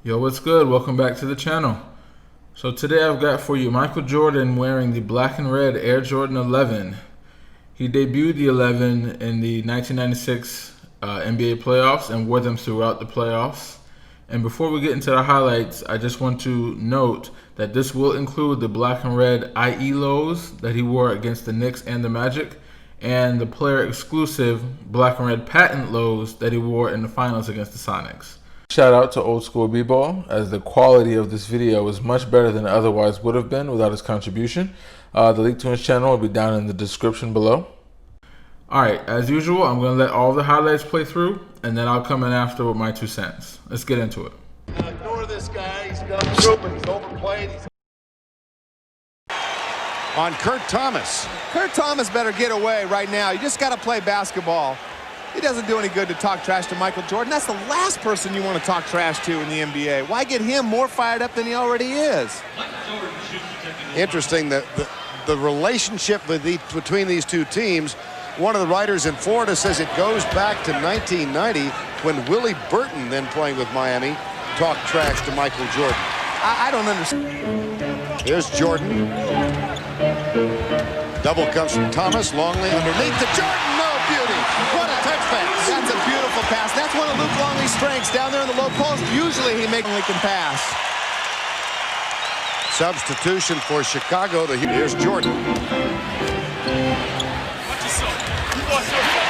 Yo, what's good? Welcome back to the channel. So today I've got for you Michael Jordan wearing the black and red Air Jordan 11. He debuted the 11 in the 1996 NBA playoffs and wore them throughout the playoffs. And before we get into the highlights, I just want to note that this will include the black and red IE lows that he wore against the Knicks and the Magic, and the player exclusive black and red patent lows that he wore in the finals against the Sonics. Shout out to Old School B-Ball, as the quality of this video is much better than it otherwise would have been without his contribution. The link to his channel will be down in the description below. Alright, as usual, I'm going to let all the highlights play through, and then I'll come in after with my 2 cents. Let's get into it. Ignore this guy. He's got a group and he's overplayed. On Kurt Thomas. Kurt Thomas better get away right now. You just got to play basketball. It doesn't do any good to talk trash to Michael Jordan. That's the last person you want to talk trash to in the NBA. Why get him more fired up than he already is? Interesting that the relationship between these two teams. One of the writers in Florida says it goes back to 1990 when Willie Burton, then playing with Miami, talked trash to Michael Jordan. I don't understand. Here's Jordan. Double comes from Thomas. Longley underneath to Jordan. No beauty. What a touch pass. That's a beautiful pass. That's one of Luke Longley's strengths down there in the low post. Usually he can pass. Substitution for Chicago. Here's Jordan.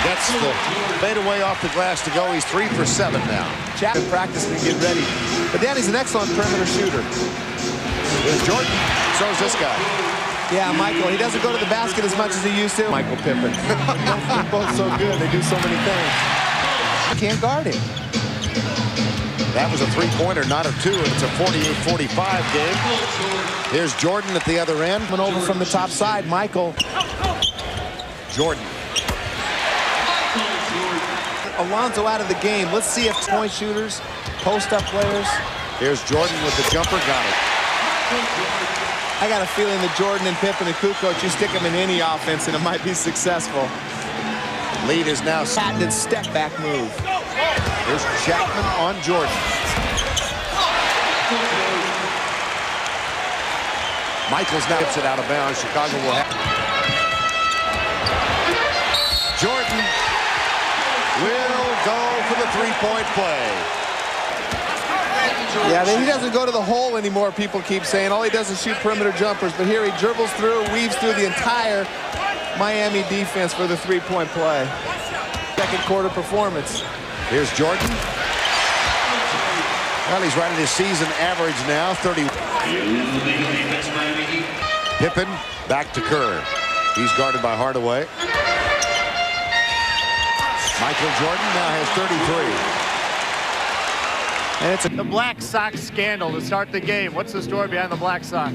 Gets the fadeaway off the glass to go. He's 3 for 7 now. Chapman practicing to get ready. But Danny's an excellent perimeter shooter. Here's Jordan. So is this guy. Yeah, Michael, he doesn't go to the basket as much as he used to. Michael Pippen. They're both so good. They do so many things. You can't guard him. That was a three-pointer, not a two, and it's a 48-45 game. Here's Jordan at the other end. Coming over from the top side, Michael. Jordan. Alonzo out of the game. Let's see if point shooters, post-up players. Here's Jordan with the jumper. Got it. I got a feeling that Jordan and Pippen and Kukoc, you stick them in any offense and it might be successful. Lead is now patented step-back move. Here's Chapman on Jordan. Michaels now gets it out of bounds. Chicago will have. Jordan will go for the three-point play. Yeah, he doesn't go to the hole anymore, people keep saying. All he does is shoot perimeter jumpers. But here he dribbles through, weaves through the entire Miami defense for the three-point play. Second quarter performance. Here's Jordan. Well, he's right at his season average now, 30. Pippen back to Kerr. He's guarded by Hardaway. Michael Jordan now has 33. And it's the Black Sox scandal to start the game. What's the story behind the Black Sox?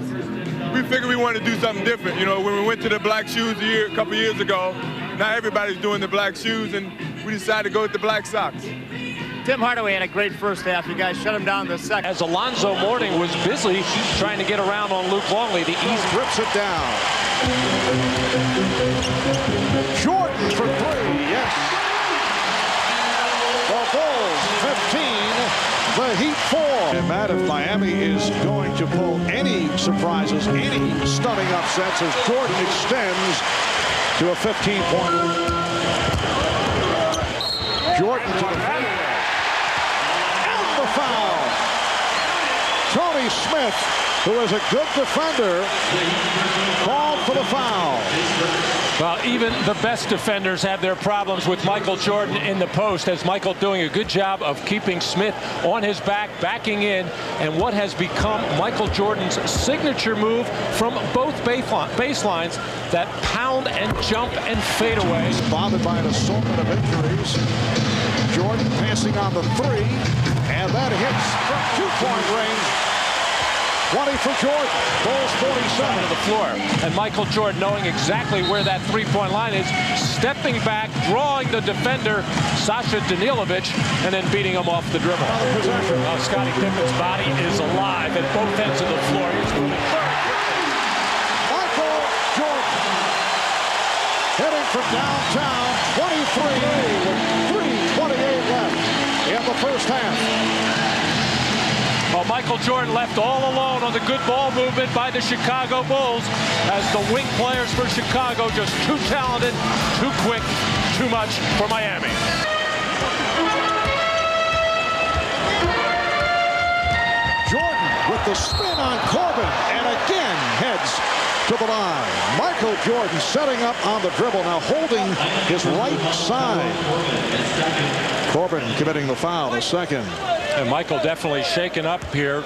We figured we wanted to do something different. You know, when we went to the black shoes a couple years ago, now everybody's doing the black shoes, and we decided to go with the Black Sox. Tim Hardaway had a great first half. You guys shut him down in the second. As Alonzo Mourning was busy trying to get around on Luke Longley, the East rips it down. Jordan for 3, yes. The Bulls 15. The Heat 4. And Matt, if Miami is going to pull any surprises, any stunning upsets, as Jordan extends to a 15-point. Jordan to the fadeaway. And the foul. Tony Smith, who is a good defender, called for the foul. Well, even the best defenders have their problems with Michael Jordan in the post, as Michael doing a good job of keeping Smith on his back, backing in, and what has become Michael Jordan's signature move from both baselines, that pound and jump and fade away. Bothered by an assortment of injuries. Jordan passing on the 3, and that hits from 2-point range. 20 for Jordan. Bulls 47 to the floor. And Michael Jordan, knowing exactly where that three-point line is, stepping back, drawing the defender, Sasha Danilovic, and then beating him off the dribble. Oh, Scottie Pippen's body is alive at both ends of the floor. He's moving very quickly. Michael Jordan hitting from downtown, 23 with 3:28 left in the first half. Well, Michael Jordan left all alone on the good ball movement by the Chicago Bulls as the wing players for Chicago just too talented, too quick, too much for Miami. Jordan with the spin on Corbin and again heads to the line. Michael Jordan setting up on the dribble, now holding his right side. Corbin committing the foul, the second. And Michael definitely shaken up here,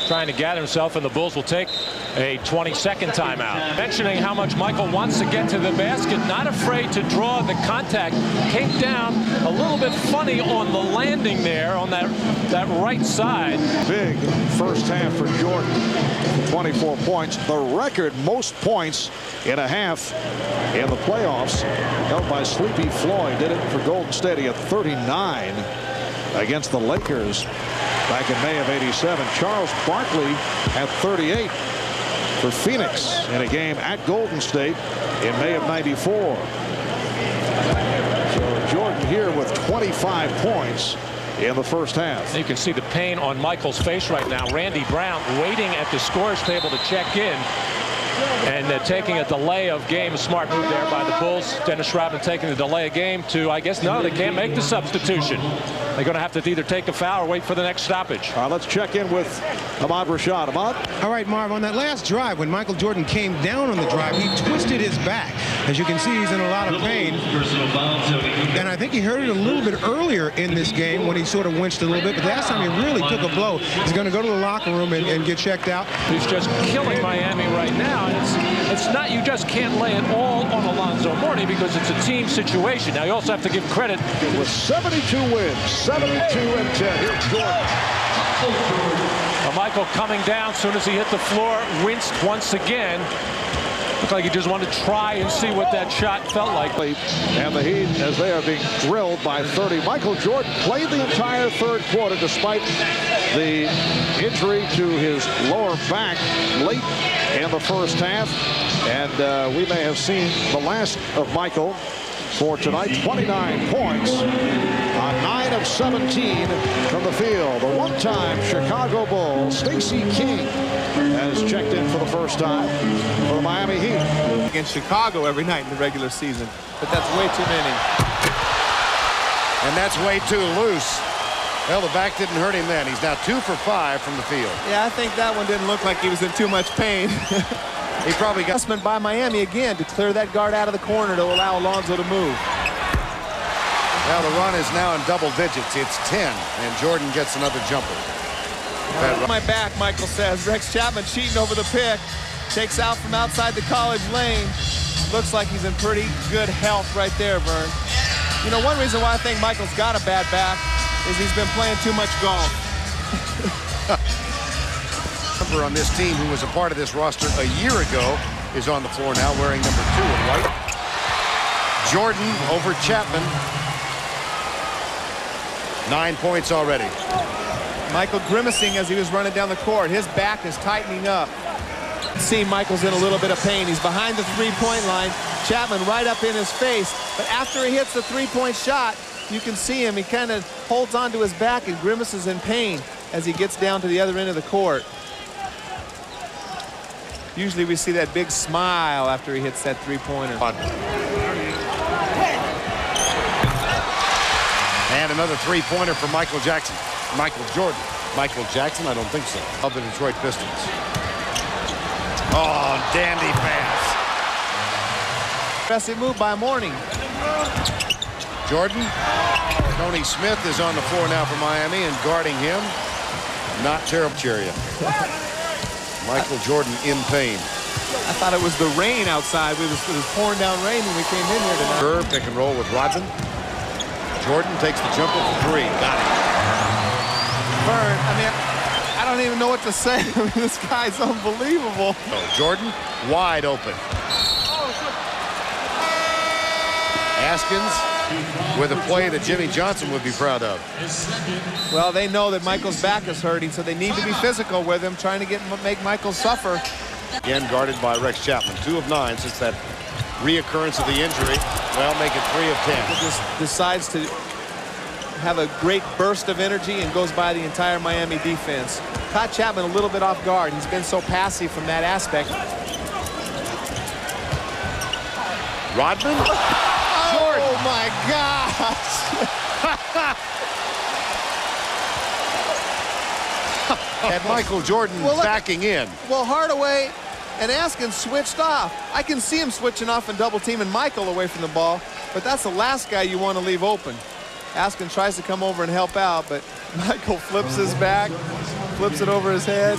trying to gather himself, and the Bulls will take a 22nd timeout. Mentioning how much Michael wants to get to the basket, not afraid to draw the contact. Came down a little bit funny on the landing there on that right side. Big first half for Jordan. 24 points, the record most points in a half in the playoffs, held by Sleepy Floyd. Did it for Golden State. He had 39 against the Lakers back in May of '87. Charles Barkley had 38 for Phoenix in a game at Golden State in May of '94. So Jordan here with 25 points in the first half. You can see the pain on Michael's face right now. Randy Brown waiting at the scorer's table to check in. And taking a delay of game. A smart move there by the Bulls. Dennis Rodman taking the delay of game to, I guess, no, they can't make the substitution. They're going to have to either take a foul or wait for the next stoppage. All right, let's check in with Ahmad Rashad. Ahmad? All right, Marv, on that last drive, when Michael Jordan came down on the drive, he twisted his back. As you can see, he's in a lot of pain. And I think he hurt it a little bit earlier in this game when he sort of winched a little bit. But last time he really took a blow. He's going to go to the locker room and get checked out. He's just killing Miami right now. And it's not, you just can't lay it all on Alonzo Mourning because it's a team situation. Now, you also have to give credit. With 72 wins, 72 and 10. Here's Jordan. Michael coming down as soon as he hit the floor, winced once again. Looked like he just wanted to try and see what that shot felt like. And the Heat, as they are being drilled by 30. Michael Jordan played the entire third quarter despite the injury to his lower back late in the first half. And we may have seen the last of Michael for tonight. 29 points on 9 of 17 from the field. The one-time Chicago Bull, Stacey King, has checked in for the first time for the Miami Heat. Against Chicago every night in the regular season, but that's way too many. And that's way too loose. Well, the back didn't hurt him then. He's now 2 for 5 from the field. Yeah, I think that one didn't look like he was in too much pain. He probably got adjustment by Miami again to clear that guard out of the corner to allow Alonzo to move. Well, the run is now in double digits. It's 10, and Jordan gets another jumper. My back, Michael says. Rex Chapman cheating over the pick. Takes out from outside the college lane. Looks like he's in pretty good health right there, Vern. You know, one reason why I think Michael's got a bad back is he's been playing too much golf. On this team who was a part of this roster a year ago is on the floor now wearing number 2 in white. Jordan over Chapman. 9 points already. Michael grimacing as he was running down the court. His back is tightening up. See, Michael's in a little bit of pain. He's behind the three-point line. Chapman right up in his face. But after he hits the three-point shot, you can see him. He kind of holds onto his back and grimaces in pain as he gets down to the other end of the court. Usually we see that big smile after he hits that three-pointer. And another three-pointer for Michael Jackson. Michael Jordan. Michael Jackson? I don't think so. Of the Detroit Pistons. Oh, dandy pass. Impressive move by Mourning. Jordan. Tony Smith is on the floor now for Miami and guarding him. Not terrible chariot. Michael Jordan in pain. I thought it was the rain outside. It was pouring down rain when we came in here tonight. Curve, pick and roll with Rodman. Jordan takes the jumper for 3. Got it. Vern, I mean, I don't even know what to say. I mean, this guy's unbelievable. Oh, Jordan wide open. Askins with a play that Jimmy Johnson would be proud of. Well, they know that Michael's back is hurting, so they need to be physical with him, trying to make Michael suffer. Again, guarded by Rex Chapman. 2 of 9 since that reoccurrence of the injury. Well, make it 3 of 10. He just decides to have a great burst of energy and goes by the entire Miami defense. Caught Chapman a little bit off guard. He's been so passive from that aspect. Rodman. Oh my gosh. And Michael Jordan backing in. Well, Hardaway and Askin switched off. I can see him switching off and double teaming Michael away from the ball, but that's the last guy you want to leave open. Askin tries to come over and help out, but Michael flips his back, flips it over his head.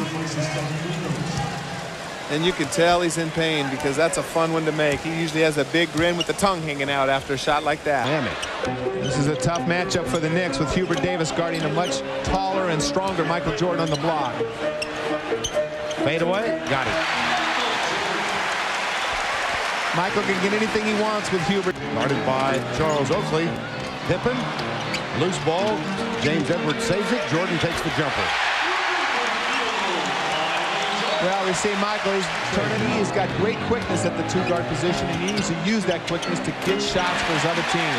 And you can tell he's in pain because that's a fun one to make. He usually has a big grin with the tongue hanging out after a shot like that. This is a tough matchup for the Knicks with Hubert Davis guarding a much taller and stronger Michael Jordan on the block. Fade away. Got it. Michael can get anything he wants with Hubert. Guarded by Charles Oakley. Pippen. Loose ball. James Edwards saves it. Jordan takes the jumper. Well, we see Michael, he's got great quickness at the two-guard position, and he needs to use that quickness to get shots for his other team.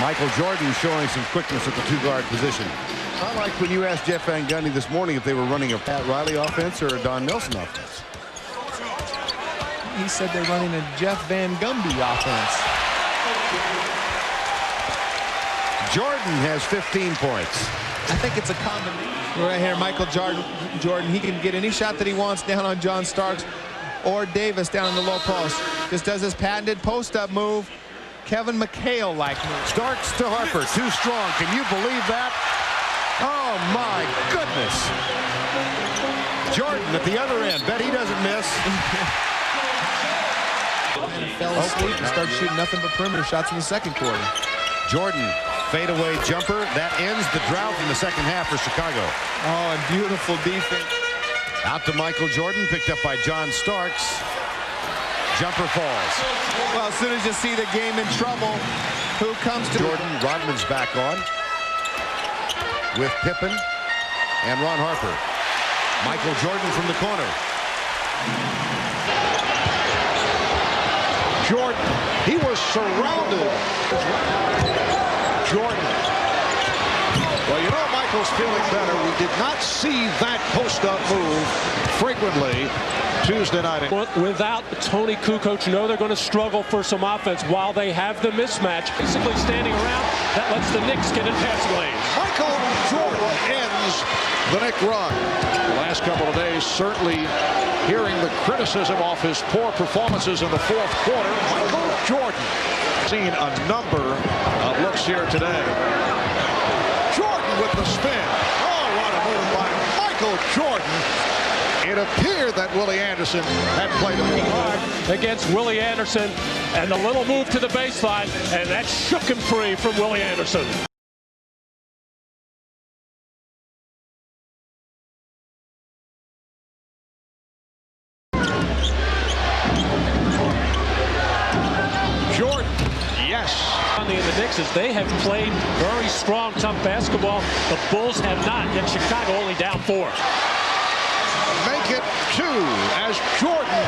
Michael Jordan showing some quickness at the two-guard position. I like when you asked Jeff Van Gundy this morning if they were running a Pat Riley offense or a Don Nelson offense. He said they're running a Jeff Van Gundy offense. Jordan has 15 points. I think it's a combination. Right here, Michael Jordan, he can get any shot that he wants down on John Starks or Davis down in the low post. Just does his patented post-up move, Kevin McHale-like move. Starks to Harper, too strong. Can you believe that? Oh, my goodness. Jordan at the other end. Bet he doesn't miss. Fell asleep and started shooting nothing but perimeter shots in the second quarter. Jordan, fadeaway jumper. That ends the drought in the second half for Chicago. Oh, and beautiful defense. Out to Michael Jordan, picked up by John Starks. Jumper falls. Well, as soon as you see the game in trouble, who comes to Jordan? Rodman's back on with Pippen and Ron Harper. Michael Jordan from the corner. Jordan, he was surrounded. Jordan. Well, you know Michael's feeling better. We did not see that post-up move frequently Tuesday night. Without Tony Kukoc, you know they're going to struggle for some offense while they have the mismatch. Basically standing around, that lets the Knicks get in passing lanes. Michael Jordan ends the Knick run. The last couple of days certainly hearing the criticism off his poor performances in the fourth quarter. Michael Jordan seen a number of looks here today. Jordan with the spin. Oh, what a move by Michael Jordan. It appeared that Willie Anderson had played a little hard against Willie Anderson, and the little move to the baseline, and that shook him free from Willie Anderson. Jordan, yes. The Knicks, as they have played very strong, tough basketball. The Bulls have not, yet Chicago only down 4. Make it 2 as Jordan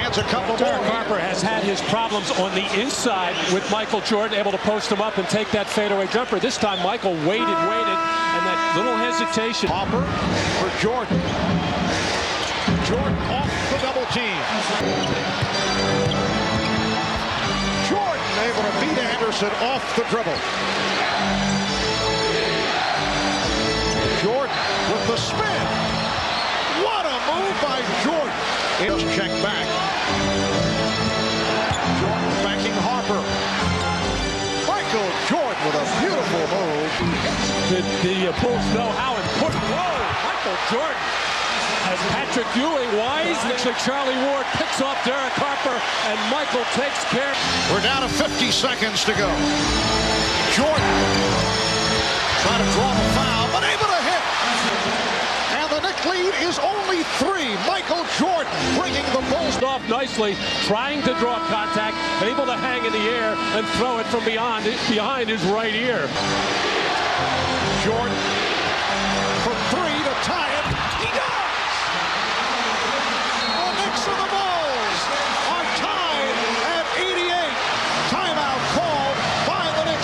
adds a couple more. Harper has had his problems on the inside with Michael Jordan, able to post him up and take that fadeaway jumper. This time Michael waited, and that little hesitation. Harper for Jordan. Jordan off the double team. Jordan able to beat Anderson off the dribble. Jordan with the spin. What a move by Jordan. It's checked back. Jordan backing Harper. Michael Jordan with a beautiful move. The Bulls know how important. Whoa, Michael Jordan. As Patrick Ewing, wise, actually Charlie Ward picks off Derek Harper, and Michael takes care. We're down to 50 seconds to go. Jordan trying to draw the foul, but able to hit. And the Knicks lead is only 3. Michael Jordan bringing the Bulls off nicely, trying to draw contact, able to hang in the air and throw it from behind his right ear. Jordan for 3 to tie it. He does! The Knicks and the Bulls are tied at 88. Timeout called by the Knicks.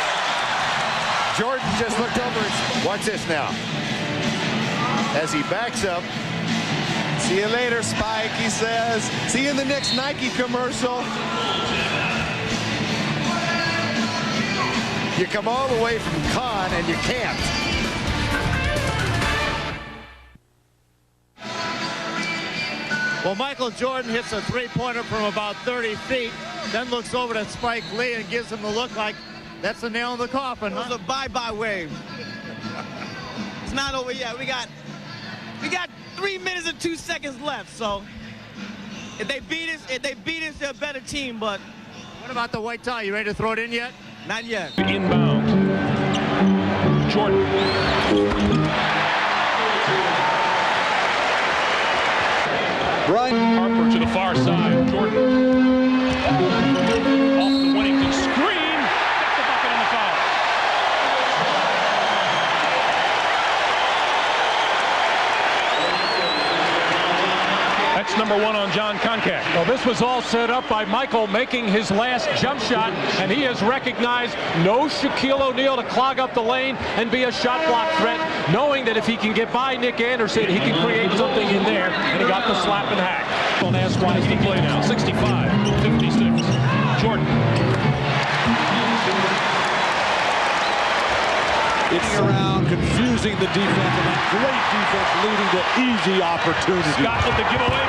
Jordan just looked over and watch this now. As he backs up. See you later, Spike, he says. See you in the next Nike commercial. You come all the way from Con and you can't. Well, Michael Jordan hits a three-pointer from about 30 feet, then looks over to Spike Lee and gives him the look like that's the nail in the coffin. It was a bye-bye wave. It's not over yet. We got 3 minutes and 2 seconds left. So if they beat us, they're a better team. But What about the white tie? You ready to throw it in yet? not yet. Inbound. Jordan. Brian Harper to the far side. Jordan. Off the Winnington screen. Got the bucket and the foul. That's number 1 on John Koncak. Well, this was all set up by Michael making his last jump shot, and he has recognized no Shaquille O'Neal to clog up the lane and be a shot block threat, knowing that if he can get by Nick Anderson, he can create something in there, and he got the slap and hack. Don't ask why does he play now. 65, 56. Jordan. it's around, confusing the defense, and that great defense leading to easy opportunity. Scott with the giveaway.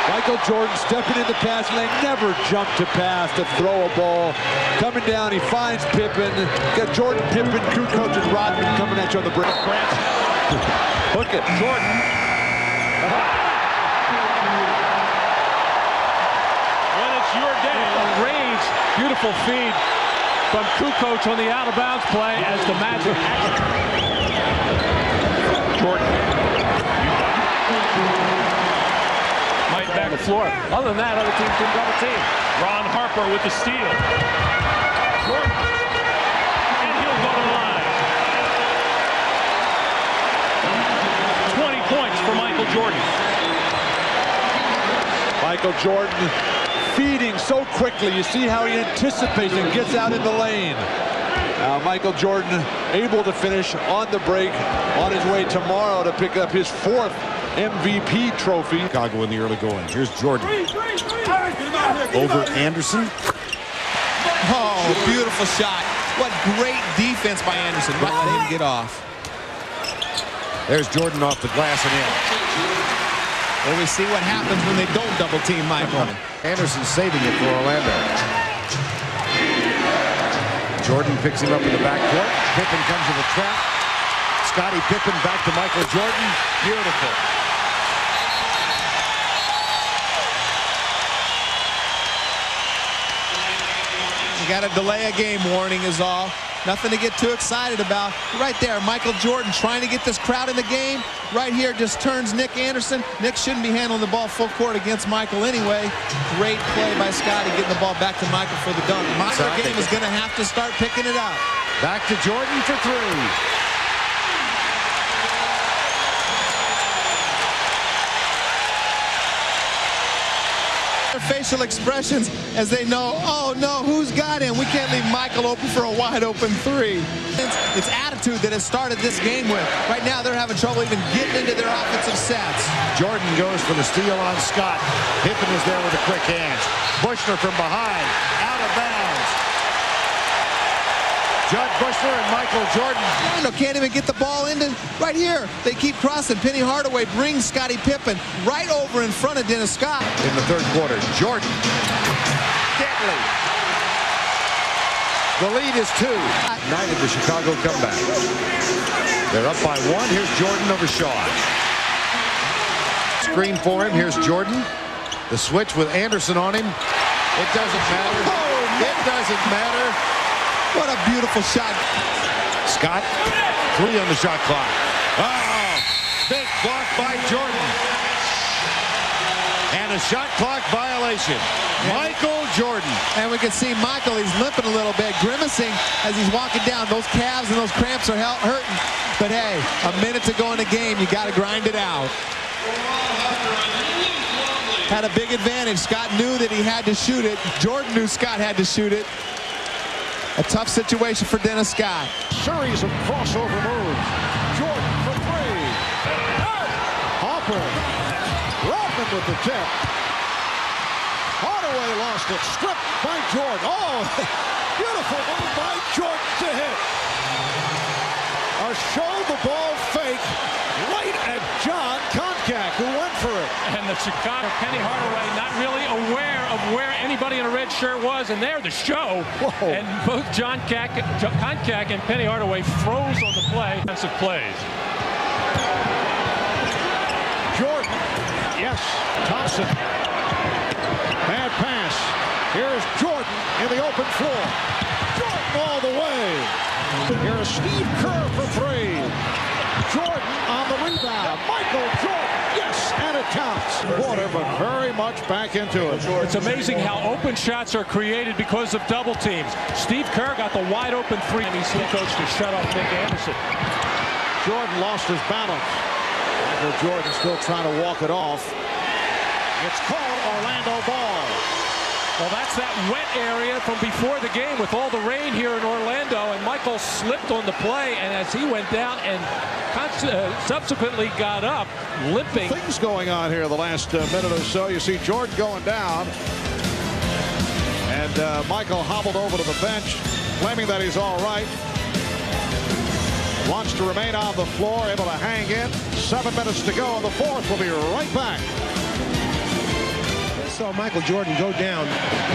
Michael Jordan stepping in the passing lane, never jumped to pass to throw a ball. Coming down, he finds Pippen. Got Jordan, Pippen, Kukoc, and Rodman coming at you on the break. Hook it, Jordan. When it's your day. A range, beautiful feed from Kukoc on the out-of-bounds play as the Magic. Jordan. Might back the floor. Other than that, other teams can double team. Ron Harper with the steal. Jordan. And he'll go to the line. 20 points for Michael Jordan. Michael Jordan feeding so quickly. You see how he anticipates and gets out in the lane. Michael Jordan able to finish on the break, on his way tomorrow to pick up his 4th MVP trophy. Chicago in the early going. Here's Jordan. Over Anderson. Oh, beautiful shot. What great defense by Anderson. Right, let him get off. There's Jordan off the glass and in. Well, we see what happens when they don't double team Michael. Anderson saving it for Orlando. Jordan picks him up in the backcourt. Pippen comes in the trap. Scottie Pippen back to Michael Jordan. Beautiful. You got to delay a game warning is all. Nothing to get too excited about. Right there, Michael Jordan trying to get this crowd in the game. Right here just turns Nick Anderson. Nick shouldn't be handling the ball full court against Michael anyway. Great play by Scottie getting the ball back to Michael for the dunk. Michael game is going to have to start picking it up. Back to Jordan for 3. Their facial expressions as they know, oh no, who's got him? We can't leave Michael open for a wide open 3. It's attitude that has started this game with. Right now they're having trouble even getting into their offensive sets. Jordan goes for the steal on Scott. Pippen is there with a quick hands. Bushler from behind, out of bounds. Judd Bushler and Michael Jordan. Orlando can't even get the ball into right here. They keep crossing. Penny Hardaway brings Scottie Pippen right over in front of Dennis Scott. In the third quarter, Jordan. Deadly. The lead is 2. Night of the Chicago comeback. They're up by 1. Here's Jordan over Shaw. Screen for him. Here's Jordan. The switch with Anderson on him. It doesn't matter. It doesn't matter. What a beautiful shot. Scott, 3 on the shot clock. Oh, big block by Jordan. And a shot clock violation. Michael Jordan. And we can see Michael, he's limping a little bit, grimacing as he's walking down. Those calves and those cramps are hurting. But hey, a minute to go in the game. You got to grind it out. Had a big advantage. Scott knew that he had to shoot it. Jordan knew Scott had to shoot it. A tough situation for Dennis Scott. Series of crossover moves. Jordan for three. Harper. Rodman with the tip. Hardaway lost it. Stripped by Jordan. Oh, beautiful move by Jordan to hit. A show the ball fake right at John Koncak, who went for it. And the Chicago Penny Hardaway not really aware of where anybody in a red shirt was, and there the show. Whoa. And both Koncak and Penny Hardaway froze on the play. Defensive plays. Jordan, yes, Thompson. Bad pass. Here's Jordan in the open floor. Jordan all the way. Here's Steve Kerr for three. Jordan on the rebound. Michael Jordan, yes, and it counts. Quarter, but very much back into it. It's amazing how open shots are created because of double teams. Steve Kerr got the wide open three, and he's the coach to shut off Nick Anderson. Jordan lost his balance. Michael Jordan still trying to walk it off. It's called Orlando ball. Well, that's that wet area from before the game with all the rain here in Orlando, and Michael slipped on the play, and as he went down and subsequently got up, limping. Things going on here the last minute or so. You see Jordan going down, and Michael hobbled over to the bench, claiming that he's all right. Wants to remain on the floor, able to hang in. 7 minutes to go in the fourth. We'll be right back. Saw Michael Jordan go down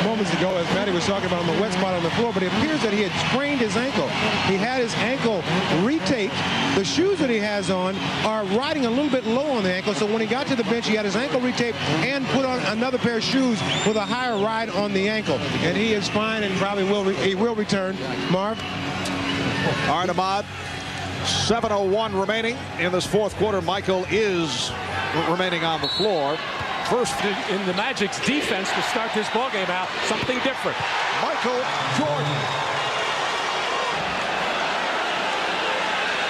moments ago, as Matty was talking about, on the wet spot on the floor, but it appears that he had sprained his ankle. He had his ankle retaped. The shoes that he has on are riding a little bit low on the ankle, so when he got to the bench, he had his ankle retaped and put on another pair of shoes with a higher ride on the ankle. And he is fine and probably will return. Marv? All right, Ahmad. 7:01 remaining in this fourth quarter. Michael is remaining on the floor. First in the Magic's defense to start this ballgame out, something different. Michael Jordan.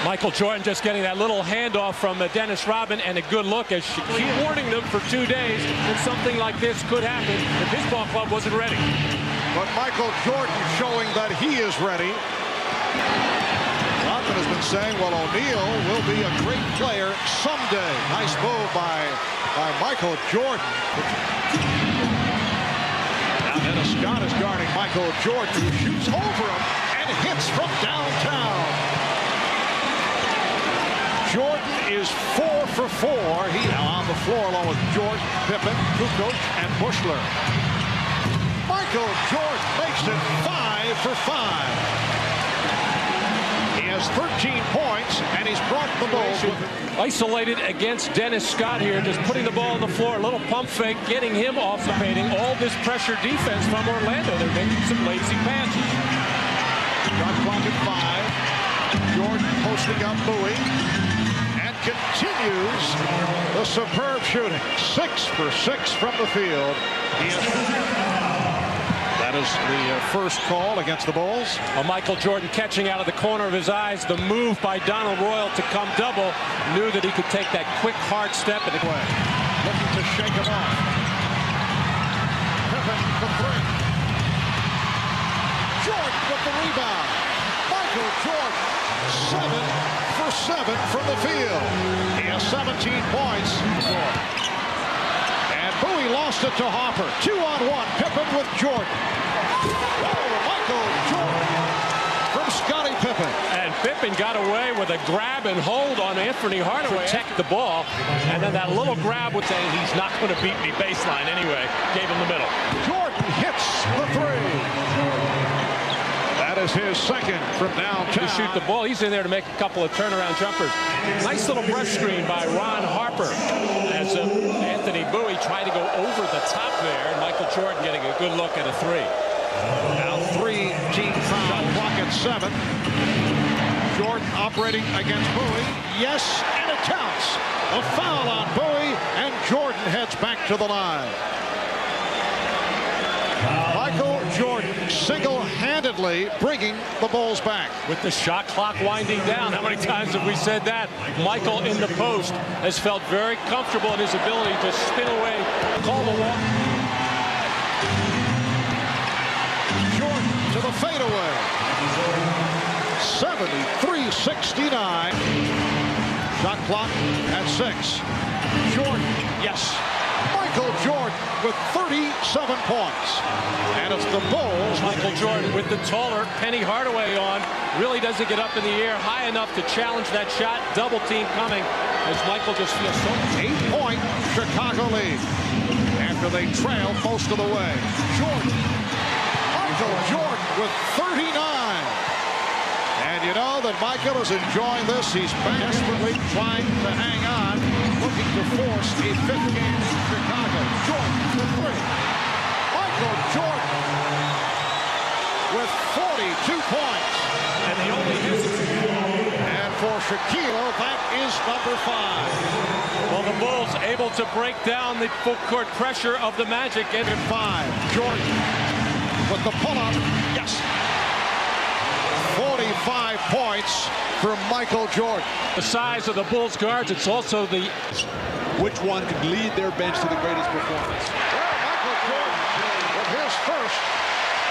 Michael Jordan just getting that little handoff from Dennis Rodman, and a good look as Shaquille warning them for 2 days that something like this could happen if his ball club wasn't ready. But Michael Jordan showing that he is ready. Rodman has been saying, well, O'Neal will be a great player someday. Nice move by Michael Jordan. Now Dennis Scott is guarding Michael Jordan, who shoots over him and hits from downtown. Jordan is 4 for 4. He now on the floor along with George, Pippen, Kukoc, and Bushler. Michael Jordan makes it 5 for 5. He has 13 points, and he's brought the Bulls. Isolated against Dennis Scott here, just putting the ball on the floor, a little pump fake, getting him off the painting. All this pressure defense from Orlando. They're making some lazy passes. Shot clock at 5. Jordan posting up Bowie. And continues the superb shooting. 6 for 6 from the field. That is the first call against the Bulls. Michael Jordan catching out of the corner of his eyes. The move by Donald Royal to come double. Knew that he could take that quick, hard step. And looking to shake him off. Pippen for three. Jordan with the rebound. Michael Jordan, 7 for 7 from the field. He has 17 points. And Bowie lost it to Harper. 2-on-1. Pippen with Jordan. Michael Jordan from Scottie Pippen. And Pippen got away with a grab and hold on Anthony Hardaway. Protect the ball. And then that little grab would say he's not going to beat me baseline anyway. Gave him the middle. Jordan hits the three. That is his second from downtown. To shoot the ball. He's in there to make a couple of turnaround jumpers. Nice little brush screen by Ron Harper as Anthony Bowie tried to go over the top there. And Michael Jordan getting a good look at a three. Now 3-team foul. Clock at 7. Jordan operating against Bowie. Yes, and it counts. A foul on Bowie, and Jordan heads back to the line. Michael Jordan single-handedly bringing the Bulls back. With the shot clock winding down, how many times have we said that? Michael in the post has felt very comfortable in his ability to spin away, call the walk. Jordan to the fadeaway. 73-69. Shot clock at 6. Jordan, yes. Michael Jordan with 37 points. And it's the Bulls. Michael Jordan with the taller Penny Hardaway on. Really doesn't get up in the air high enough to challenge that shot. Double team coming as Michael just feels so. 8-point Chicago lead after they trail most of the way. Jordan. Michael Jordan with 39. And you know that Michael is enjoying this. He's desperately trying to hang on, looking to force a 5th game in Chicago. Jordan for 3. Michael Jordan with 42 points. And the only And for Shaquille, that is number 5. Well, the Bulls able to break down the full court pressure of the Magic. And 5. Jordan with the pull-up. Yes. 45 points for Michael Jordan. The size of the Bulls guards, it's also the... Which one could lead their bench to the greatest performance? Well, Michael Jordan with his first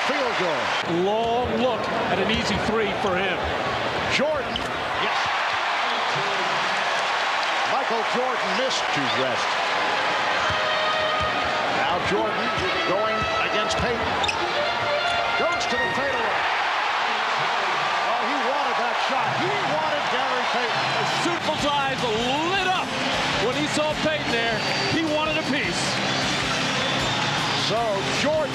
field goal. Long look at an easy 3 for him. Jordan, yes. Michael Jordan missed. Choose rest. Now Jordan going against Payton. Goes to the fadeaway. Oh, he wanted that shot. He wanted Gary Payton. Super's eyes lit up when he saw Payton there. He wanted a piece. So Jordan,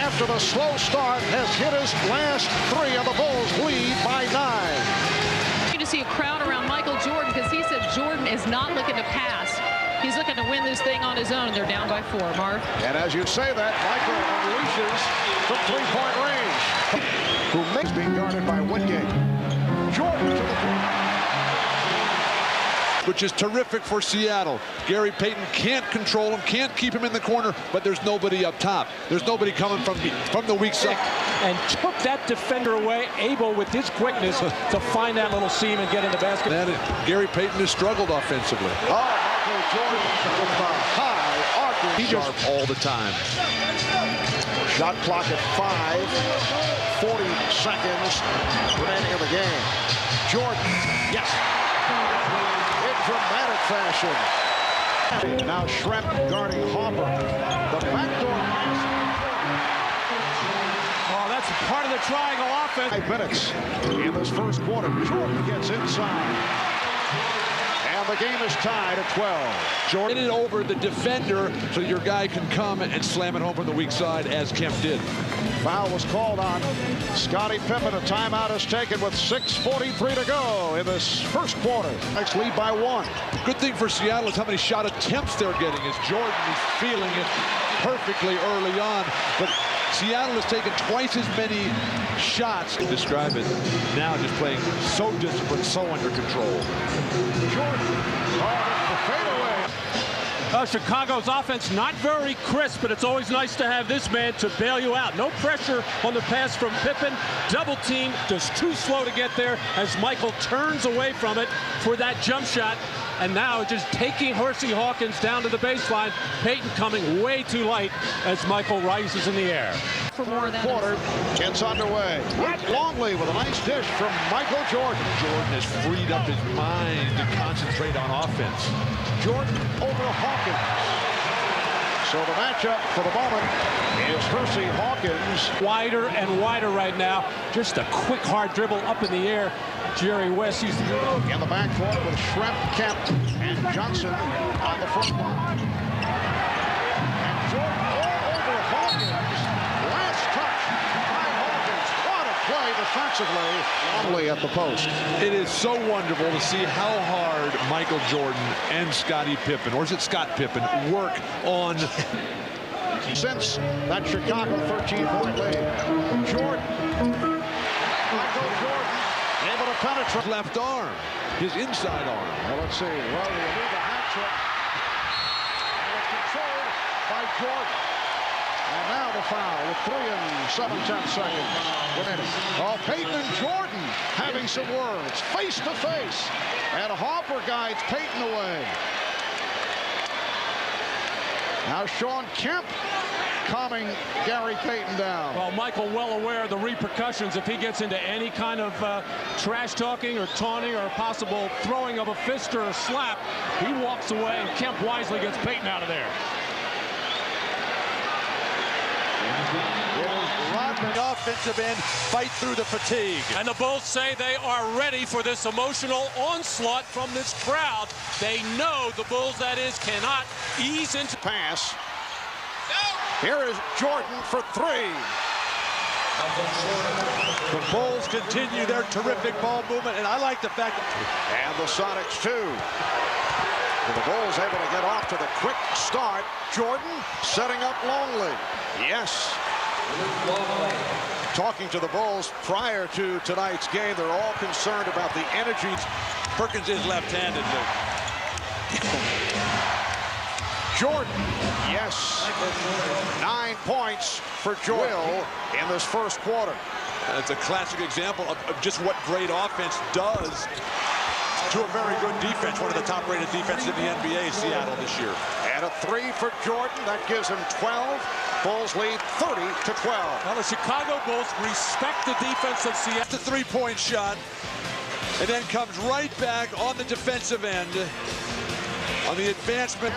after the slow start, has hit his last 3 and the Bulls lead by 9. To see a crowd around Michael Jordan because he said Jordan is not looking to pass. He's looking to win this thing on his own. They're down by 4, Marv. And as you say that, Michael unleashes from 3-point range. Who makes being guarded by Wingate. Jordan to the point. Which is terrific for Seattle. Gary Payton can't control him, can't keep him in the corner, but there's nobody up top. There's nobody coming from the weak side. And took that defender away, able with his quickness to find that little seam and get in the basket. Gary Payton has struggled offensively. Oh, Michael Jordan with the high arcing. He's sharp all the time. Shot clock at 5. 40 seconds remaining in the game. Jordan, yes. Dramatic fashion. Now Schrempf guarding Hopper. The backdoor pass. Oh, that's part of the triangle offense. 5 minutes in this first quarter. Jordan gets inside. And the game is tied at 12. Jordan it over the defender so your guy can come and slam it home from the weak side as Kemp did. Foul was called on Scottie Pippen. A timeout is taken with 6:43 to go in this first quarter. Next lead by 1. Good thing for Seattle is how many shot attempts they're getting as Jordan is feeling it perfectly early on. But Seattle has taken twice as many shots. Describe it now just playing so disciplined, so under control. Jordan, the fadeaway. Chicago's offense not very crisp, but it's always nice to have this man to bail you out. No pressure on the pass from Pippen. Double team, just too slow to get there as Michael turns away from it for that jump shot. And now just taking Hersey Hawkins down to the baseline. Payton coming way too light as Michael rises in the air. For more of that. Quarter gets underway. Longley with a nice dish from Michael Jordan. Jordan has freed up his mind to concentrate on offense. Jordan over to Hawkins. So the matchup for the moment is Hersey Hawkins. Wider and wider right now. Just a quick, hard dribble up in the air. Jerry West used to do it. In the backcourt with Schrempf, Kemp, and Johnson on the front line. And Jordan all over Hawkins. Last touch by Hawkins. What a play defensively. Longley at the post. It is so wonderful to see how hard Michael Jordan and Scottie Pippen, or is it Scott Pippen, work on. Since that Chicago 13-point lead. Jordan. Michael Jordan able to penetrate. Left arm, his inside arm. Well, let's see. Well, we'll need the hat trick. And it's controlled by Jordan. And now the foul with 3 7/10 seconds remaining. Oh, Payton and Jordan having some words face to face. And Hopper guides Payton away. Now Shawn Kemp calming Gary Payton down. Well, Michael well aware of the repercussions if he gets into any kind of trash talking or taunting or a possible throwing of a fist or a slap. He walks away, and Kemp wisely gets Payton out of there. Rodman, offensive end, fight through the fatigue. And the Bulls say they are ready for this emotional onslaught from this crowd. They know the Bulls, that is, cannot ease into pass. Here is Jordan for three. The Bulls continue their terrific ball movement, and I like the fact that... And the Sonics too. And the Bulls able to get off to the quick start. Jordan setting up Longley. Yes. Talking to the Bulls prior to tonight's game, they're all concerned about the energy. Perkins is left-handed, Jordan, yes. 9 points for Joel in this first quarter. That's a classic example of just what great offense does to a very good defense. One of the top-rated defenses in the NBA, Seattle, this year. And a three for Jordan. That gives him 12. Bulls lead 30-12. Well, the Chicago Bulls respect the defense of Seattle. The three-point shot, and then comes right back on the defensive end on the advancement.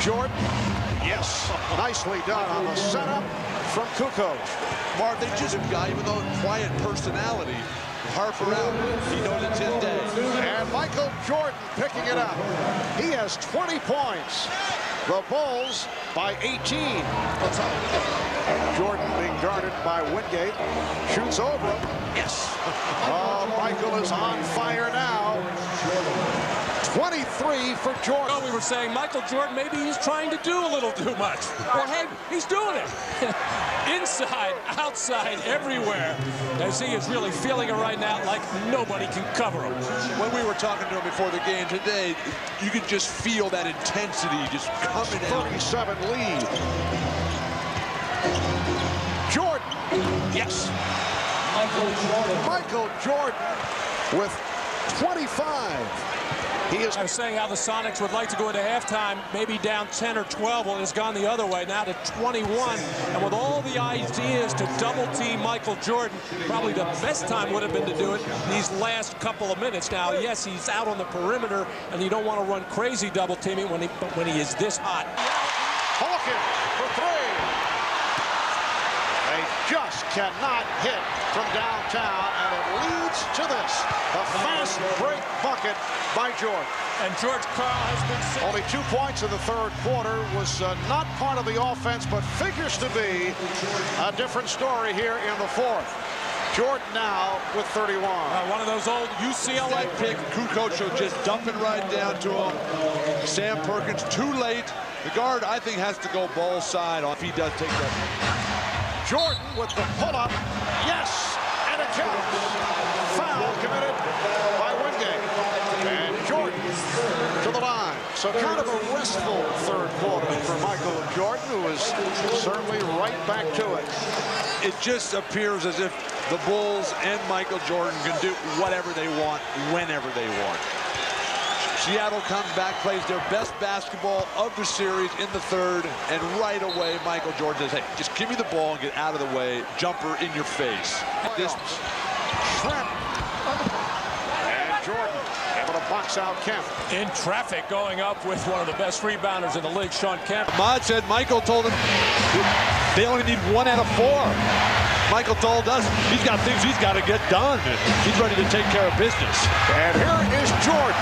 Jordan, yes, nicely done on the setup from Kukoc. Marv, they just a guy with a quiet personality. Harper out. He knows it's his day. And Michael Jordan picking it up. He has 20 points. The Bulls by 18. Jordan being guarded by Wingate. Shoots over him. Yes. Oh, Michael is on fire now. 23 for Jordan. Well, we were saying Michael Jordan, maybe he's trying to do a little too much. Well, hey, he's doing it. Inside, outside, everywhere. As he is really feeling it right now like nobody can cover him. When we were talking to him before the game today, you could just feel that intensity just coming out. 37 lead. Jordan. Yes. Michael Jordan with 25. I was saying how the Sonics would like to go into halftime, maybe down 10 or 12. Well, it's gone the other way, now to 21. And with all the ideas to double-team Michael Jordan, probably the best time would have been to do it these last couple of minutes. Now, yes, he's out on the perimeter, and you don't want to run crazy double-teaming when he is this hot. Hawkins for three. They just cannot hit from downtown, and it leads to this. A fast break bucket by Jordan. And George Karl has been... Only 2 points in the third quarter. Was not part of the offense, but figures to be a different story here in the fourth. Jordan now with 31. One of those old UCLA pick. Kukoc just dumping right down to him. Sam Perkins too late. The guard, I think, has to go ball side if he does take that. Jordan with the pull-up. Yes, and it counts. Foul committed by Wingate. And Jordan to the line. So kind of a restful third quarter for Michael Jordan, who is certainly right back to it. It just appears as if the Bulls and Michael Jordan can do whatever they want, whenever they want. Seattle comes back, plays their best basketball of the series in the third, and right away Michael Jordan says, hey, just give me the ball and get out of the way. Jumper in your face. This Shrimp. And Jordan able to box out Kemp. In traffic going up with one of the best rebounders in the league, Sean Kemp. Ahmad said Michael told him they only need 1 out of 4. Michael told us he's got things he's got to get done. He's ready to take care of business. And here is Jordan.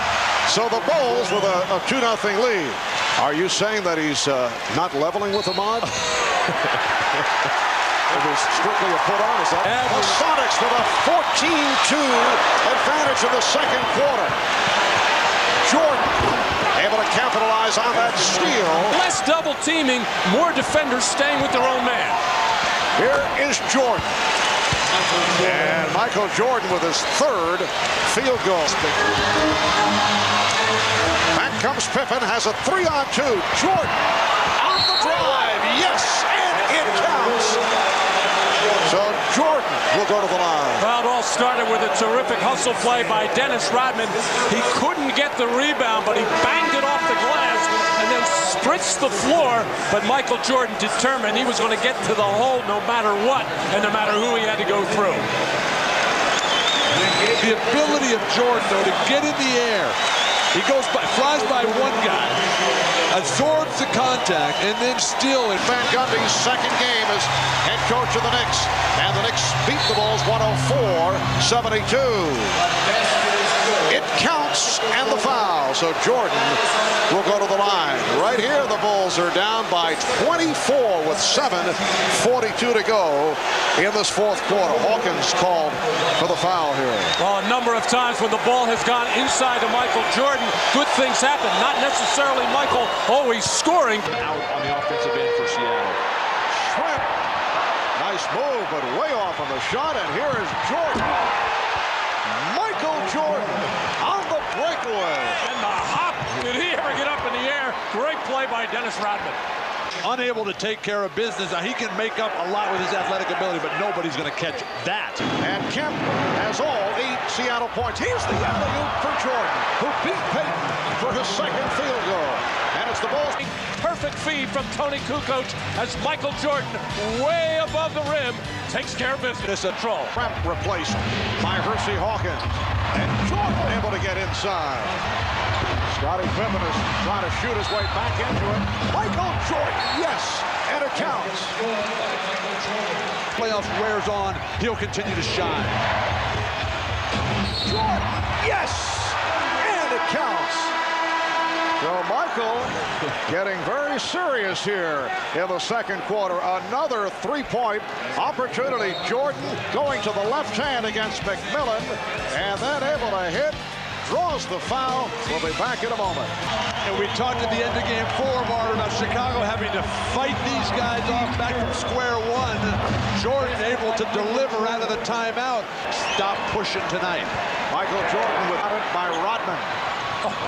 So the Bulls with a 2-0 lead. Are you saying that he's not leveling with Ahmad? It was strictly a put on. Is that? And the Sonics with a 14-2 advantage in the second quarter. Jordan able to capitalize on that steal. Less double teaming, more defenders staying with their own man. Here is Jordan. And Michael Jordan with his third field goal. Back comes Pippen, has a 3-on-2. Jordan on the drive. Yes, and it counts. So Jordan will go to the line. Well, it all started with a terrific hustle play by Dennis Rodman. He couldn't get the rebound, but he banged it off the glass. and then spritz the floor, but Michael Jordan determined he was going to get to the hole no matter what, and no matter who he had to go through. The ability of Jordan, though, to get in the air. He flies by one guy, absorbs the contact, and then still in Van Gundy's second game as head coach of the Knicks. And the Knicks beat the Bulls 104-72. It counts and the foul. So Jordan will go to the line. Right here, the Bulls are down by 24 with 7:42 to go in this fourth quarter. Hawkins called for the foul here. Well, a number of times when the ball has gone inside to Michael Jordan, good things happen. Not necessarily Michael always scoring. Out on the offensive end for Seattle. Shrimp. Nice move, but way off on the shot. And here is Jordan. Michael Jordan on the breakaway. And the hop. Did he ever get up in the air? Great play by Dennis Rodman. Unable to take care of business. Now, he can make up a lot with his athletic ability, but nobody's going to catch that. And Kemp has all 8 Seattle points. Here's the alley-oop for Jordan, who beat Peyton for his second field goal. And it's the Bulls. Perfect feed from Tony Kukoc as Michael Jordan, way above the rim, takes care of business. Control. Trap replaced by Hersey Hawkins. And Jordan able to get inside. Scottie Pippen is trying to shoot his way back into it. Michael Jordan, yes, and it counts. Playoffs wears on, he'll continue to shine. Jordan, yes, and it counts. So Michael getting very serious here in the second quarter. Another three-point opportunity. Jordan going to the left hand against McMillan, and then able to hit. Draws the foul. We'll be back in a moment. And we talked at the end of game 4, Martin, about Chicago having to fight these guys off back from square one. Jordan able to deliver out of the timeout. Stop pushing tonight. Michael Jordan without it by Rodman.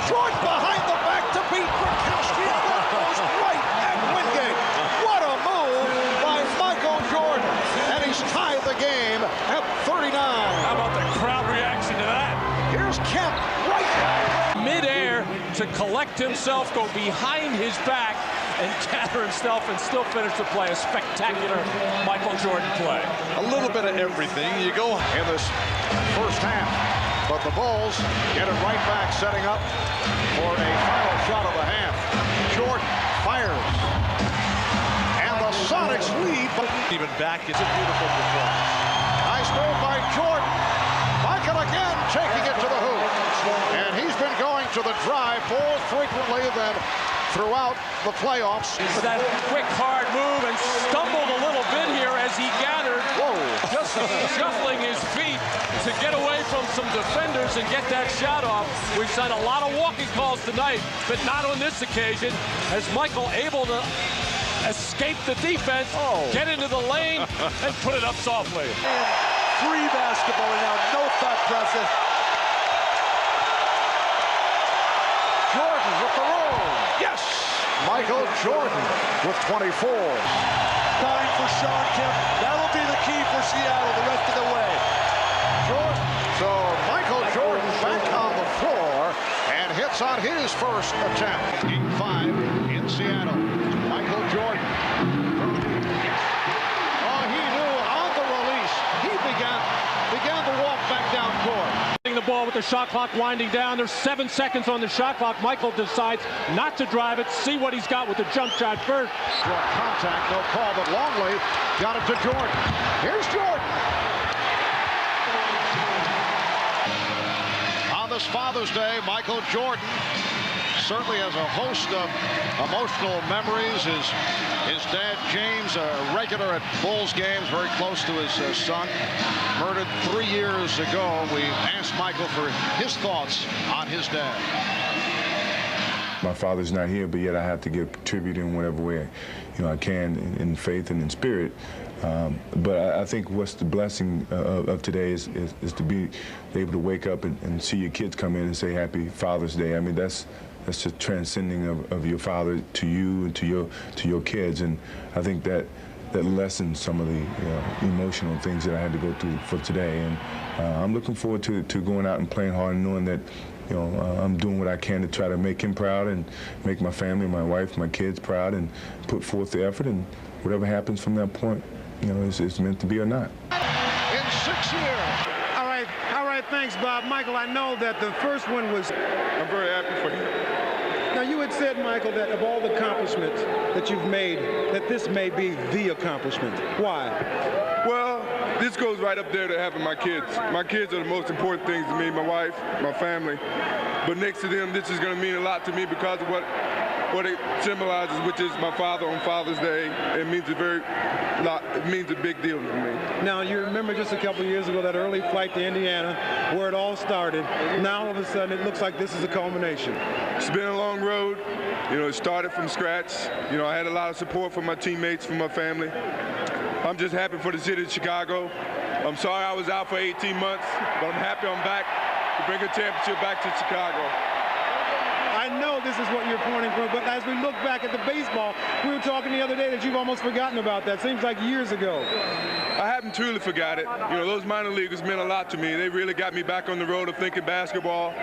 Jordan behind the back to beat Gronkowski. That goes right at Wingate. What a move by Michael Jordan. And he's tied the game at 39. How about the crowd reaction to that? Here's Kemp right mid-air to collect himself, go behind his back, and gather himself and still finish the play. A spectacular Michael Jordan play. A little bit of everything. You go in this first half, but the Bulls get it right back, setting up for a final shot of the half. Jordan fires, and the Sonics lead. Even back, it's a beautiful performance. Nice move by Jordan. Michael again taking it to the hoop. And he's been going to the drive more frequently than throughout the playoffs. For that quick, hard move, and stumbled a little bit here as he gathered. Whoa. Just shuffling his feet to get away from some defenders and get that shot off. We've seen a lot of walking calls tonight, but not on this occasion, as Michael able to escape the defense, get into the lane, and put it up softly. And free basketball now, no thought process. Jordan with the roll. Yes! Michael Jordan with 24. Time for Sean Kemp. That'll be the key for Seattle the rest of the way. Jordan. So Michael Jordan back on the floor and hits on his first attempt. Game 5 in Seattle. Michael Jordan. Oh, he knew on the release. He began to walk back down court. The ball with the shot clock winding down. There's 7 seconds on the shot clock. Michael decides not to drive it. See what he's got with the jump shot first. Draw contact, no call, but Longley got it to Jordan. Here's Jordan. On this Father's Day, Michael Jordan certainly has a host of emotional memories. His dad, James, a regular at Bulls games, very close to his son, murdered 3 years ago. We asked Michael for his thoughts on his dad. My father's not here, but yet I have to give tribute in whatever way I can in faith and in spirit. But I think what's the blessing of today is to be able to wake up and see your kids come in and say Happy Father's Day. I mean, that's just transcending of your father to you and to your kids. And I think that that lessened some of the emotional things that I had to go through for today. And I'm looking forward to going out and playing hard and knowing that I'm doing what I can to try to make him proud and make my family, my wife, my kids proud, and put forth the effort. And whatever happens from that point, it's meant to be or not. In 6 years. All right, thanks, Bob. Michael, I know that the first one was... I'm very happy for you. Now, you had said, Michael, that of all the accomplishments that you've made, that this may be the accomplishment. Why? Well, this goes right up there to having my kids. My kids are the most important things to me, my wife, my family. But next to them, this is going to mean a lot to me because of what it symbolizes, which is my father on Father's Day. It means a big deal to me. Now, you remember just a couple of years ago that early flight to Indiana where it all started. Now, all of a sudden, it looks like this is a culmination. It's been a long road. It started from scratch. I had a lot of support from my teammates, from my family. I'm just happy for the city of Chicago. I'm sorry I was out for 18 months, but I'm happy I'm back to bring a championship back to Chicago. I know this is what you're pointing for, but as we look back at the baseball, we were talking the other day that you've almost forgotten about that. Seems like years ago. I haven't truly forgot it. Those minor leaguers meant a lot to me. They really got me back on the road of thinking basketball.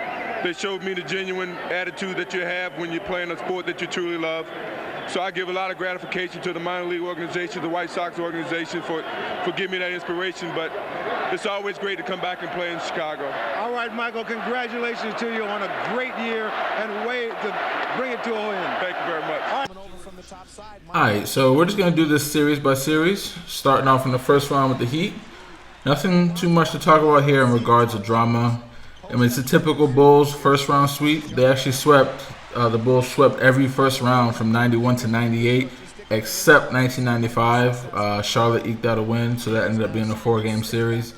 They showed me the genuine attitude that you have when you're playing a sport that you truly love. So I give a lot of gratification to the minor league organization, the White Sox organization for giving me that inspiration. But it's always great to come back and play in Chicago. All right, Michael, congratulations to you on a great year and way to bring it to a win. Thank you very much. All right, so we're just going to do this series by series, starting off in the first round with the Heat. Nothing too much to talk about here in regards to drama. I mean, it's a typical Bulls first round sweep. They actually swept. The Bulls swept every first round from 91 to 98, except 1995. Charlotte eked out a win, so that ended up being a 4-game series.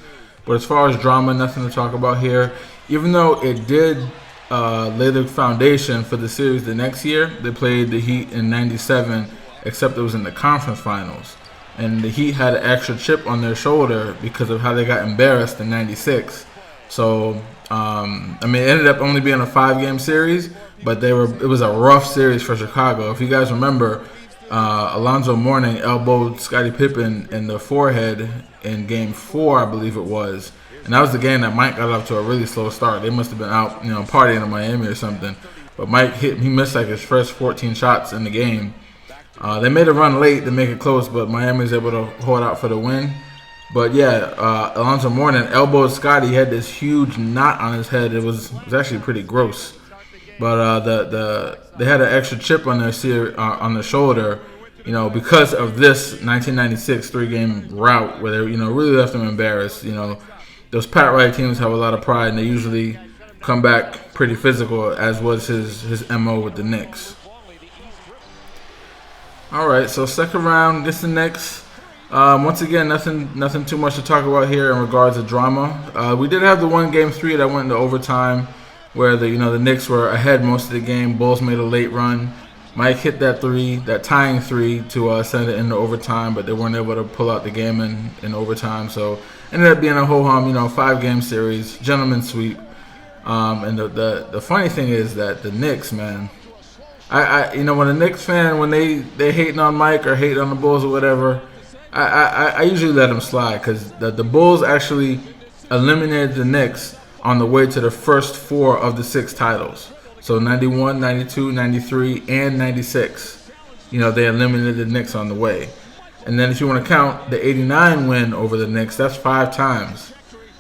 But as far as drama, nothing to talk about here. Even though it did lay the foundation for the series the next year, they played the Heat in 97, except it was in the conference finals. And the Heat had an extra chip on their shoulder because of how they got embarrassed in 96. So, I mean, it ended up only being a 5-game series, but it was a rough series for Chicago. If you guys remember, Alonzo Mourning elbowed Scottie Pippen in the forehead in Game 4, I believe it was. And that was the game that Mike got off to a really slow start. They must have been out, partying in Miami or something. But Mike he missed like his first 14 shots in the game. They made a run late to make it close, but Miami was able to hold out for the win. But yeah, Alonzo Mourning elbowed Scottie. He had this huge knot on his head. It was actually pretty gross. But they had an extra chip on their shoulder, because of this 1996 3-game rout where they really left them embarrassed. Those Pat Riley teams have a lot of pride, and they usually come back pretty physical, as was his MO with the Knicks. All right, so second round, this the Knicks. Once again, nothing too much to talk about here in regards to drama. We did have the 1-game 3 that went into overtime, where the Knicks were ahead most of the game. Bulls made a late run. Mike hit that tying 3 to send it into overtime, but they weren't able to pull out the game in overtime. So ended up being a ho-hum, 5-game series, gentleman's sweep. And the funny thing is that the Knicks, man, I when a Knicks fan, when they hating on Mike or hating on the Bulls or whatever, I usually let them slide, because the Bulls actually eliminated the Knicks on the way to the first 4 of the 6 titles. So 91, 92, 93, and 96. They eliminated the Knicks on the way. And then if you want to count the 89 win over the Knicks, that's 5 times.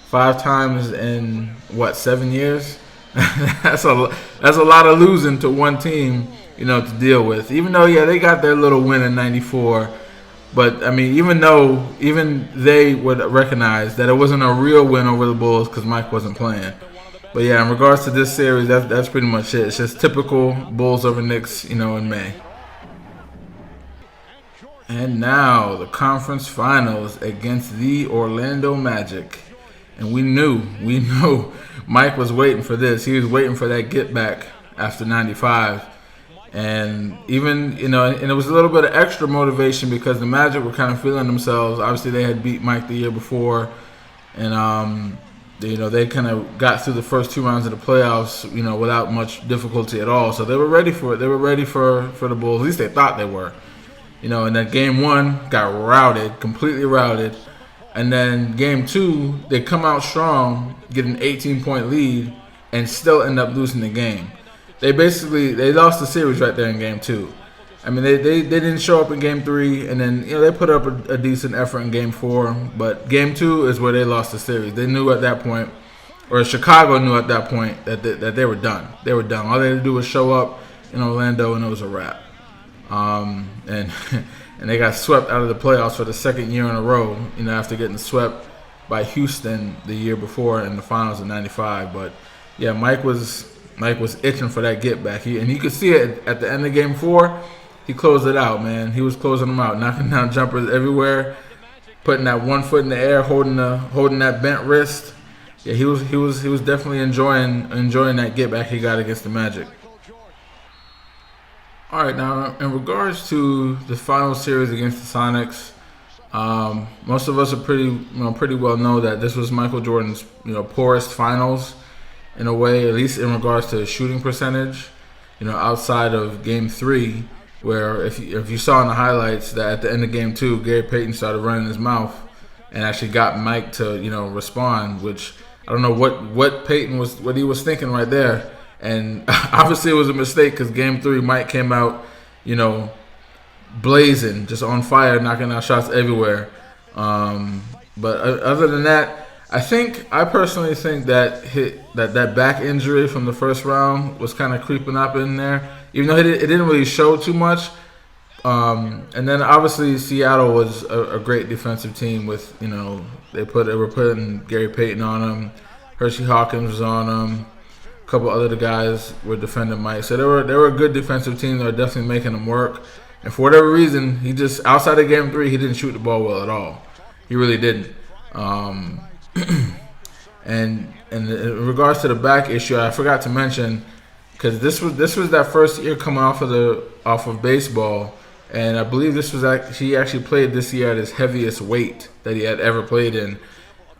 5 times in, 7 years? That's a lot of losing to one team, to deal with. Even though, they got their little win in 94. But, I mean, even they would recognize that it wasn't a real win over the Bulls because Mike wasn't playing. But, yeah, in regards to this series, that's pretty much it. It's just typical Bulls over Knicks, in May. And now, the conference finals against the Orlando Magic. And we knew Mike was waiting for this. He was waiting for that get back after 95. And even, and it was a little bit of extra motivation because the Magic were kind of feeling themselves. Obviously, they had beat Mike the year before. And, they kind of got through the first 2 rounds of the playoffs, without much difficulty at all. So they were ready for it. They were ready for the Bulls. At least they thought they were. And then game 1 got routed, completely routed. And then game 2, they come out strong, get an 18-point lead, and still end up losing the game. They lost the series right there in game 2. I mean, they didn't show up in game 3, and then they put up a decent effort in game 4. But game 2 is where they lost the series. They knew at that point, or Chicago knew at that point, that they were done. They were done. All they had to do was show up in Orlando, and it was a wrap. And they got swept out of the playoffs for the second year in a row, after getting swept by Houston the year before in the finals in '95. But yeah, Mike was itching for that get back. And you could see it at the end of game 4. He closed it out, man. He was closing them out, knocking down jumpers everywhere, putting that one foot in the air, holding that bent wrist. Yeah, he was definitely enjoying that get back he got against the Magic. All right, now in regards to the final series against the Sonics, most of us are pretty well know that this was Michael Jordan's poorest finals in a way, at least in regards to shooting percentage. Outside of Game 3, where if you saw in the highlights that at the end of Game 2, Gary Payton started running his mouth and actually got Mike to respond, which I don't know what Payton what he was thinking right there. And obviously it was a mistake because Game 3, Mike came out, blazing, just on fire, knocking out shots everywhere. But other than that, I personally think that that back injury from the first round was kind of creeping up in there, even though it didn't really show too much. And then obviously Seattle was a great defensive team with, they were putting Gary Payton on him, Hershey Hawkins was on him. A couple other guys were defending Mike, so they were a good defensive team. They were definitely making him work. And for whatever reason, he just outside of Game 3, he didn't shoot the ball well at all. He really didn't. And in regards to the back issue, I forgot to mention, because this was that first year coming off of baseball, and I believe he actually played this year at his heaviest weight that he had ever played in.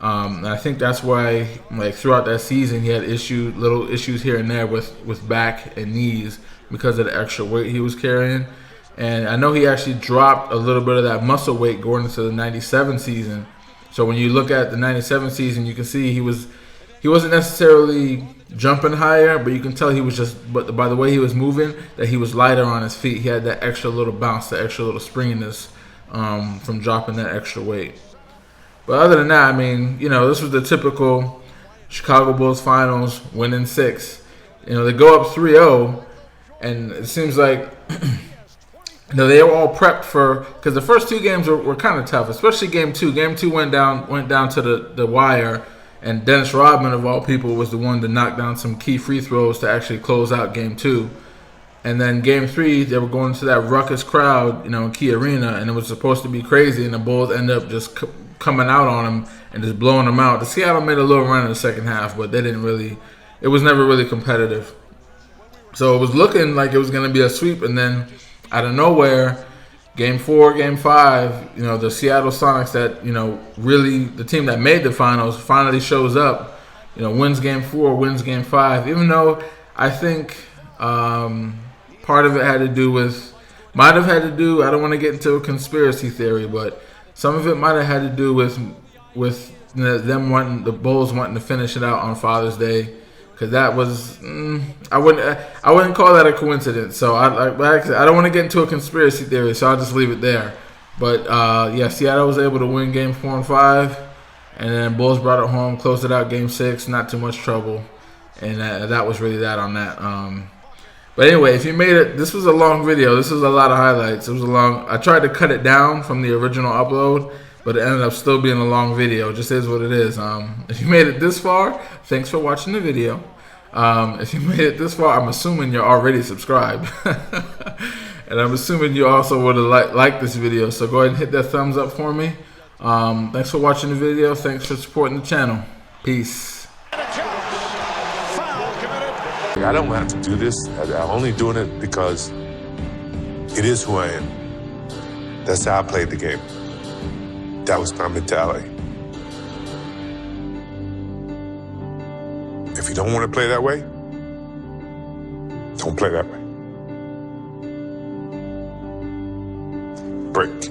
And I think that's why, throughout that season, he had little issues here and there with back and knees because of the extra weight he was carrying. And I know he actually dropped a little bit of that muscle weight going into the '97 season. So when you look at the '97 season, you can see he wasn't necessarily jumping higher, but you can tell he was but by the way he was moving, that he was lighter on his feet. He had that extra little bounce, that extra little springiness from dropping that extra weight. But other than that, I mean, this was the typical Chicago Bulls finals, winning 6. They go up 3-0, and it seems like they were all prepped because the first 2 games were kind of tough, especially Game 2. Game 2 went down to the wire, and Dennis Rodman, of all people, was the one to knock down some key free throws to actually close out Game 2. And then Game 3, they were going to that ruckus crowd, in Key Arena, and it was supposed to be crazy, and the Bulls ended up just coming out on them and just blowing them out. The Seattle made a little run in the second half, but it was never really competitive. So it was looking like it was going to be a sweep, and then out of nowhere, Game 4, Game 5, the Seattle Sonics that, really the team that made the finals finally shows up, wins Game 4, wins Game 5, even though I think part of it might have had to do, I don't want to get into a conspiracy theory, but some of it might have had to do with them the Bulls wanting to finish it out on Father's Day, because that was I wouldn't call that a coincidence. So I don't want to get into a conspiracy theory, so I'll just leave it there. But Seattle was able to win Game 4 and 5, and then Bulls brought it home, closed it out Game 6, not too much trouble, and that was really that on that. But anyway, if you made it, this was a long video. This was a lot of highlights. I tried to cut it down from the original upload, but it ended up still being a long video. It just is what it is. If you made it this far, thanks for watching the video. If you made it this far, I'm assuming you're already subscribed. And I'm assuming you also would have liked this video. So go ahead and hit that thumbs up for me. Thanks for watching the video. Thanks for supporting the channel. Peace. I don't have to do this. I'm only doing it because it is who I am. That's how I played the game. That was my mentality. If you don't want to play that way, don't play that way. break.